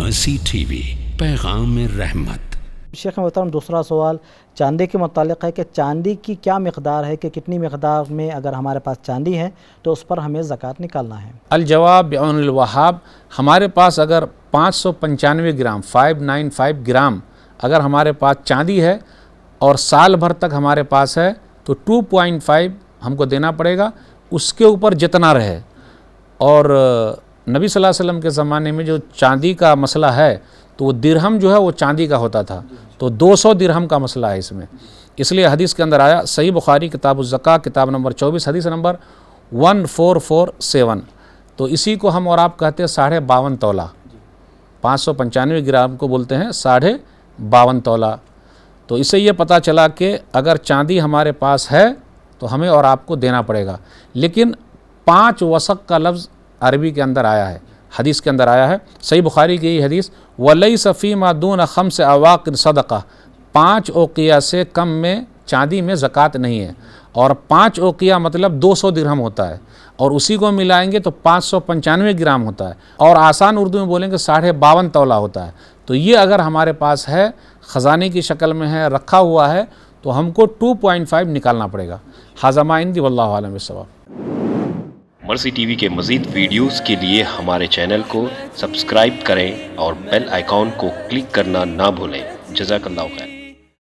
مرسی T V, پیغام رحمت۔ شیخ محترم، دوسرا سوال چاندی کے متعلق ہے کہ چاندی کی کیا مقدار ہے، کہ کتنی مقدار میں اگر ہمارے پاس چاندی ہے تو اس پر ہمیں زکوٰۃ نکالنا ہے؟ الجواب بعون الوہاب، ہمارے پاس اگر 595 گرام 595 گرام اگر ہمارے پاس چاندی ہے اور سال بھر تک ہمارے پاس ہے تو 2.5 ہم کو دینا پڑے گا، اس کے اوپر جتنا رہے۔ اور نبی صلی اللہ علیہ وسلم کے زمانے میں جو چاندی کا مسئلہ ہے تو وہ درہم جو ہے وہ چاندی کا ہوتا تھا، تو 200 درہم کا مسئلہ ہے اس میں، اس لیے حدیث کے اندر آیا، صحیح بخاری کتاب الزکاة کتاب نمبر 24 حدیث نمبر 1447، تو اسی کو ہم اور آپ کہتے ہیں 52.5 تولہ، 595 گرام کو بولتے ہیں 52.5 تولہ۔ تو اس سے یہ پتہ چلا کہ اگر چاندی ہمارے پاس ہے تو ہمیں اور آپ کو دینا پڑے گا، لیکن 5 وسق کا لفظ عربی کے اندر آیا ہے، حدیث کے اندر آیا ہے، صحیح بخاری کی یہ حدیث، وَلَيْسَ فِي مَا دُونَ 5 أَوَاقٍ صَدَقَةٍ، 5 اوقیہ سے کم میں چاندی میں زکوٰۃ نہیں ہے، اور 5 اوقیہ مطلب 200 درہم ہوتا ہے، اور اسی کو ملائیں گے تو 595 گرام ہوتا ہے، اور آسان اردو میں بولیں گے 52.5 تولہ ہوتا ہے۔ تو یہ اگر ہمارے پاس ہے، خزانے کی شکل میں ہے، رکھا ہوا ہے، تو ہم کو 2.5 نکالنا پڑے گا۔ ھذا ما عندی واللہ اعلم بالصواب۔ مرسی ٹی وی کے مزید ویڈیوز کے لیے ہمارے چینل کو سبسکرائب کریں اور بیل آئیکن کو کلک کرنا نہ بھولیں۔ جزاک اللہ خیر۔